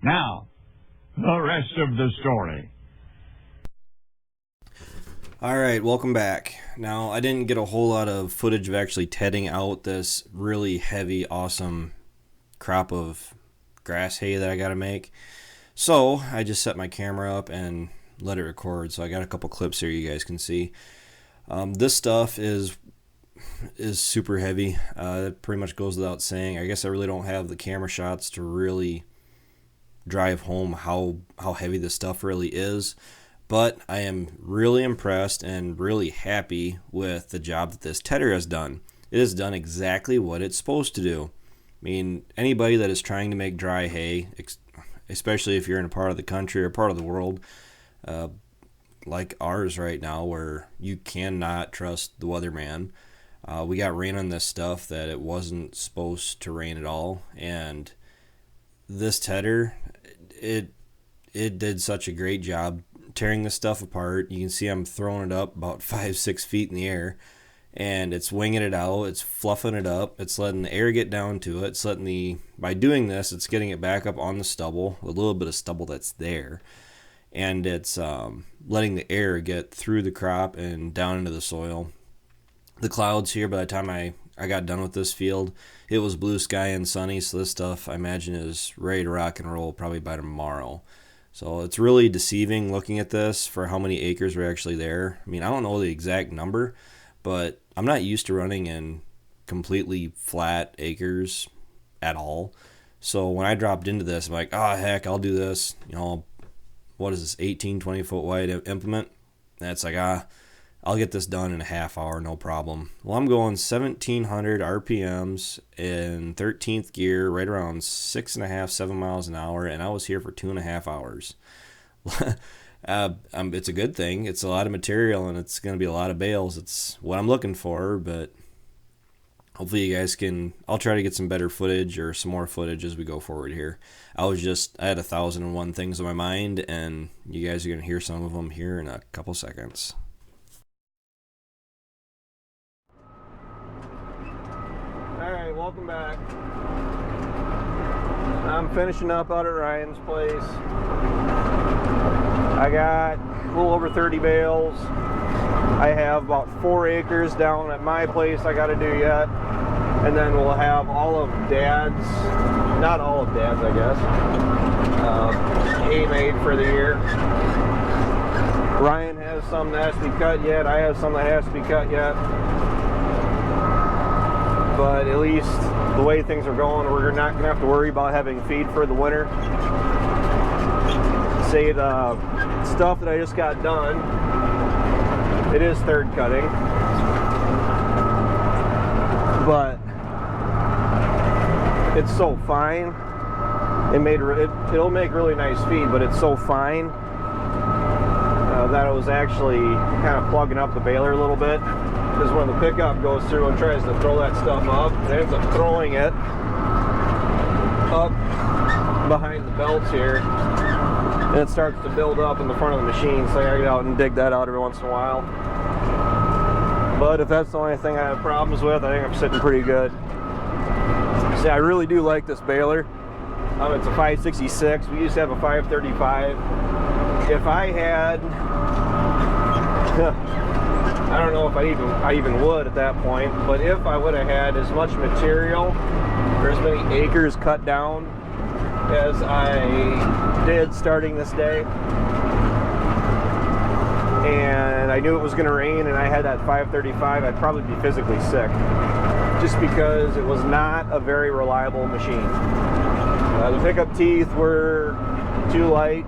Now, the rest of the story. Alright, welcome back. Now, I didn't get a whole lot of footage of actually tedding out this really heavy, awesome crop of grass hay that I gotta make. So, I just set my camera up and let it record. So I got a couple clips here you guys can see. This stuff is super heavy. It pretty much goes without saying. I guess I really don't have the camera shots to really drive home how heavy this stuff really is. But I am really impressed and really happy with the job that this tedder has done. It has done exactly what it's supposed to do. I mean, anybody that is trying to make dry hay, especially if you're in a part of the country or part of the world like ours right now, where you cannot trust the weatherman. We got rain on this stuff that it wasn't supposed to rain at all, and this tedder, it did such a great job tearing this stuff apart. You can see I'm throwing it up about 5-6 feet in the air, and it's winging it out, it's fluffing it up, it's letting the air get down to it, by doing this, it's getting it back up on the stubble, a little bit of stubble that's there, and it's letting the air get through the crop and down into the soil. The clouds here, by the time I got done with this field, it was blue sky and sunny, so this stuff I imagine is ready to rock and roll probably by tomorrow. So it's really deceiving looking at this for how many acres were actually there. I mean, I don't know the exact number, but I'm not used to running in completely flat acres at all. So when I dropped into this, I'm like, oh heck, I'll do this. You know, what is this, 18, 20 foot wide implement? That's like, I'll get this done in a half hour, no problem. Well, I'm going 1700 RPMs in 13th gear, right around 6.5, 7 miles an hour, and I was here for 2.5 hours. It's a good thing. It's a lot of material, and it's going to be a lot of bales. It's what I'm looking for, but hopefully you guys I'll try to get some better footage or some more footage as we go forward here. I had 1,001 things on my mind, and you guys are going to hear some of them here in a couple seconds. Alright, welcome back. I'm finishing up out at Ryan's place. I got a little over 30 bales. I have about 4 acres down at my place I got to do yet. And then we'll have all of Dad's, not all of Dad's I guess, hay made for the year. Ryan has some that has to be cut yet. I have some that has to be cut yet. But at least the way things are going, we're not going to have to worry about having feed for the winter. Say the stuff that I just got done, it is third cutting, but it's so fine. It'll make really nice feed, but it's so fine that it was actually kind of plugging up the baler a little bit. Because when the pickup goes through and tries to throw that stuff up, it ends up throwing it up behind the belts here, and it starts to build up in the front of the machine, so I gotta get out and dig that out every once in a while. But if that's the only thing I have problems with, I think I'm sitting pretty good. See, I really do like this baler. It's a 566. We used to have a 535. If I had I don't know if I even would at that point, but if I would have had as much material or as many acres cut down as I did starting this day, and I knew it was going to rain and I had that 535, I'd probably be physically sick, just because it was not a very reliable machine. The pickup teeth were too light,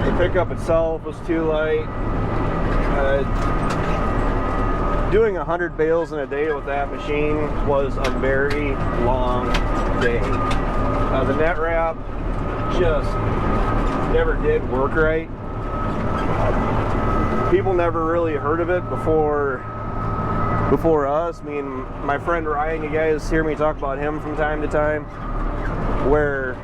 the pickup itself was too light. Doing 100 bales in a day with that machine was a very long day. The net wrap just never did work right. People never really heard of it before us. I mean, my friend Ryan, you guys hear me talk about him from time to time, where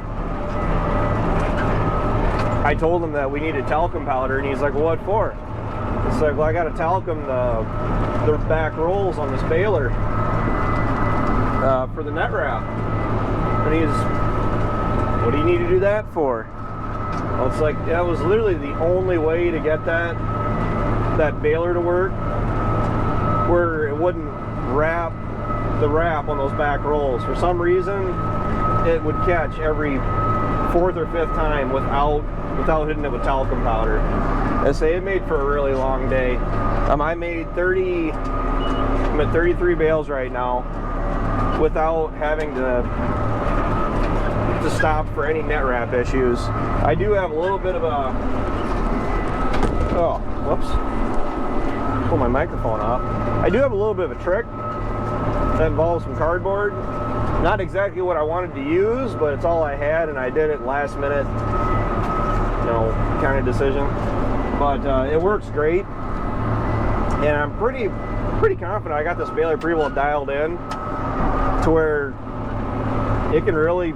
I told him that we needed talcum powder, and he's like, well, what for? It's like, well, I got to talcum the back rolls on this baler for the net wrap. And what What do you need to do that for? Well, it's like, that was literally the only way to get that baler to work, where it wouldn't wrap the wrap on those back rolls. For some reason, it would catch every 4th or 5th time without hitting it with talcum powder. I say it made for a really long day. I made I'm at 33 bales right now without having to stop for any net wrap issues. I do have a little bit of a, oh, whoops, pull my microphone off. I do have a little bit of a trick that involves some cardboard. Not exactly what I wanted to use, but it's all I had, and I did it last minute, kind of decision. But it works great, and I'm pretty confident I got this baler pretty well dialed in to where it can really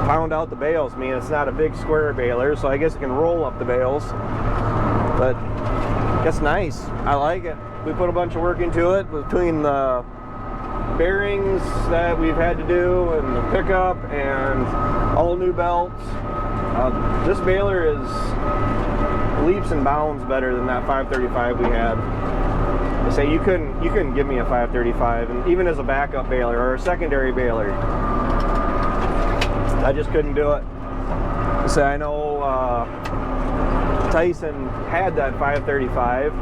pound out the bales. I mean, it's not a big square baler, so I guess it can roll up the bales, but it's nice. I like it. We put a bunch of work into it between the bearings that we've had to do and the pickup and all new belts. This baler is leaps and bounds better than that 535 we had. I say you couldn't give me a 535, and even as a backup baler or a secondary baler, I just couldn't do it. So I know Tyson had that 535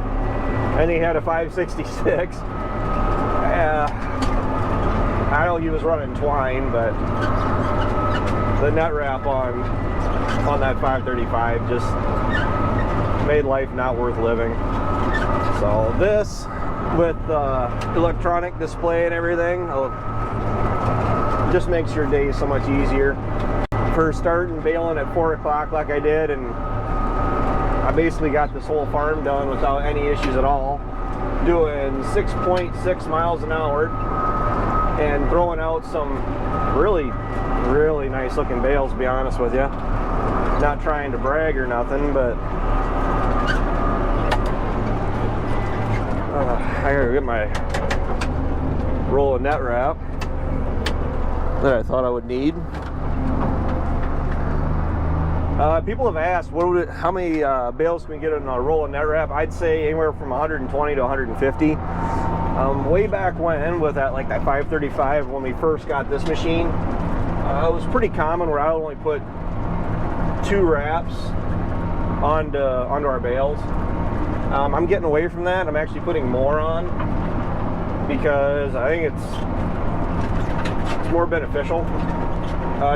and he had a 566. I know he was running twine, but the net wrap on that 535 just made life not worth living. So this, with electronic display and everything, just makes your day so much easier. For starting baling at 4 o'clock like I did, and I basically got this whole farm done without any issues at all, doing 6.6 miles an hour and throwing out some really nice looking bales, to be honest with you. Not trying to brag or nothing, but I gotta get my roll of net wrap that I thought I would need. People have asked, how many bales can we get in a roll of net wrap? I'd say anywhere from 120 to 150. Way back when, with that 535, when we first got this machine, it was pretty common where I would only put 2 wraps onto our bales. I'm getting away from that. I'm actually putting more on because I think it's more beneficial.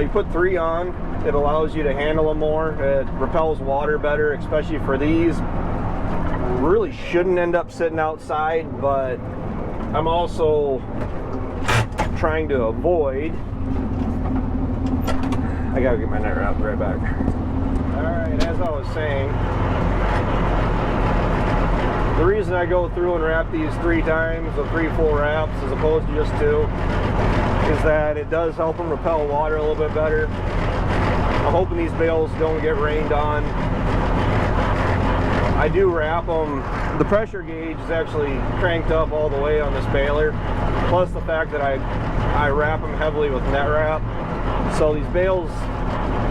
You put 3 on, it allows you to handle them more. It repels water better, especially for these. Really shouldn't end up sitting outside, but I'm also trying to avoid. I gotta get my net wrap right back. Alright, as I was saying, the reason I go through and wrap these 3 times, the 3 full wraps as opposed to just 2, is that it does help them repel water a little bit better. I'm hoping these bales don't get rained on. I do wrap them. The pressure gauge is actually cranked up all the way on this baler, plus the fact that I wrap them heavily with net wrap. So these bales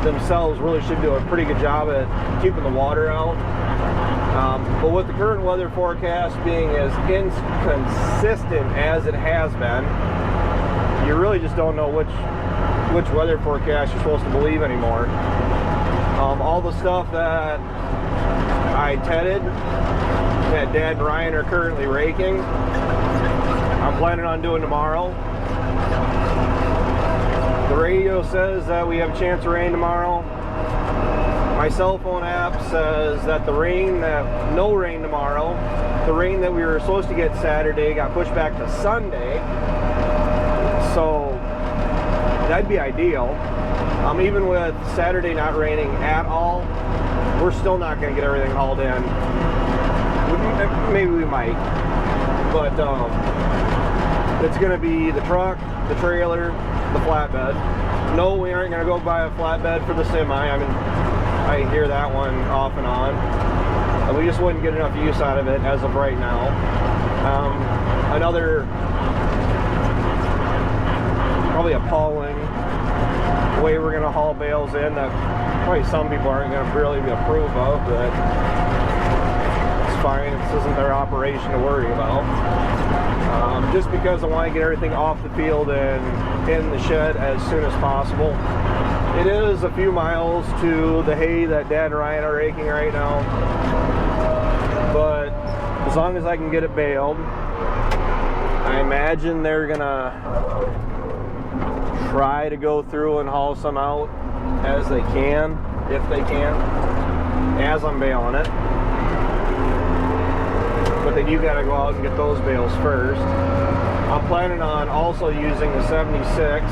themselves really should do a pretty good job at keeping the water out. But with the current weather forecast being as inconsistent as it has been, you really just don't know which weather forecast you're supposed to believe anymore. All the stuff that I tedded that Dad and Ryan are currently raking, I'm planning on doing tomorrow. The radio says that we have a chance of rain tomorrow. My cell phone app says that no rain tomorrow. The rain that we were supposed to get Saturday got pushed back to Sunday. So that'd be ideal. Even with Saturday not raining at all, we're still not going to get everything hauled in. Maybe we might, but it's going to be the truck, the trailer, the flatbed. No, we aren't going to go buy a flatbed for the semi. I mean, I hear that one off and on. We just wouldn't get enough use out of it as of right now. Another probably appalling the way we're going to haul bales in that probably some people aren't going to really approve of, but it's fine. This isn't their operation to worry about. Just because I want to get everything off the field and in the shed as soon as possible. It is a few miles to the hay that Dad and Ryan are raking right now, but as long as I can get it baled, I imagine they're gonna try to go through and haul some out as they can, if they can, as I'm baling it. But then you gotta go out and get those bales first. I'm planning on also using the 76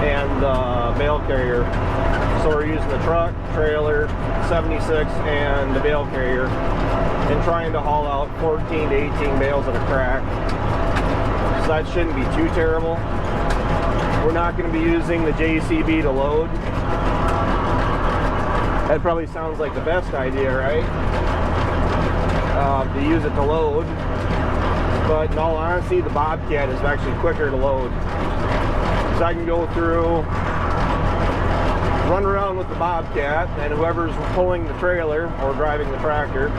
and the bale carrier. So we're using the truck, trailer, 76, and the bale carrier, and trying to haul out 14 to 18 bales at a crack. So that shouldn't be too terrible. We're not going to be using the JCB to load. That probably sounds like the best idea, right? To use it to load. But in all honesty, the Bobcat is actually quicker to load. So I can go through, run around with the Bobcat, and whoever's pulling the trailer or driving the tractor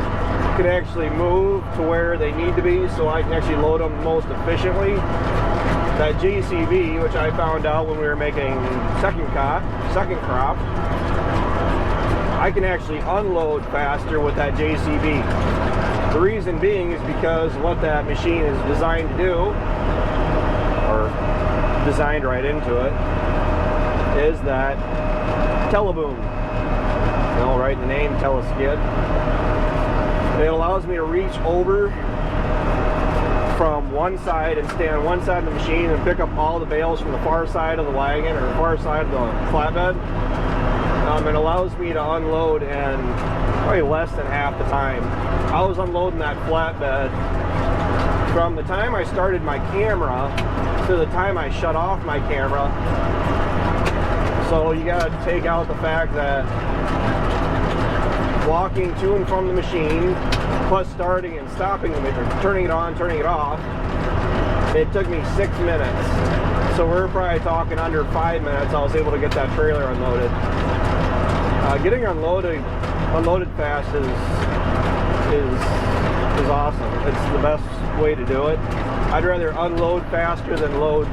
can actually move to where they need to be, so I can actually load them most efficiently. That JCB, which I found out when we were making second crop, I can actually unload faster with that JCB. The reason being is because what that machine is designed to do, or designed right into it, is that teleboom. You know, right in the name, teleskid. It allows me to reach over from one side and stay on one side of the machine and pick up all the bales from the far side of the wagon or the far side of the flatbed. It allows me to unload in probably less than half the time. I was unloading that flatbed from the time I started my camera to the time I shut off my camera. So you gotta take out the fact that walking to and from the machine, plus starting and stopping the machine, turning it on, turning it off, it took me 6 minutes. So we're probably talking under 5 minutes. I was able to get that trailer unloaded. Getting unloaded fast is awesome. It's the best way to do it. I'd rather unload faster than load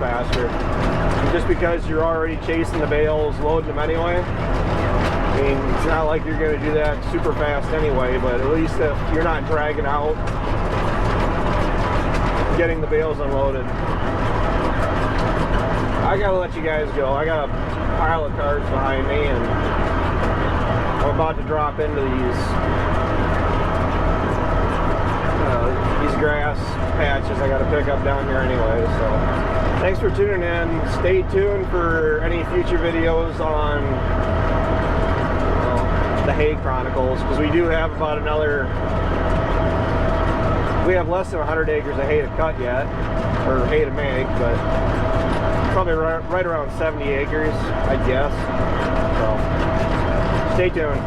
faster. And just because you're already chasing the bales, loading them anyway. I mean, it's not like you're going to do that super fast anyway, but at least if you're not dragging out getting the bales unloaded. I gotta let you guys go. I got a pile of cars behind me, and I'm about to drop into these grass patches I gotta pick up down here anyway. So thanks for tuning in. Stay tuned for any future videos on the hay chronicles, because we do have about we have less than 100 acres of hay to cut yet, or hay to make, but probably right around 70 acres, I guess. So stay tuned.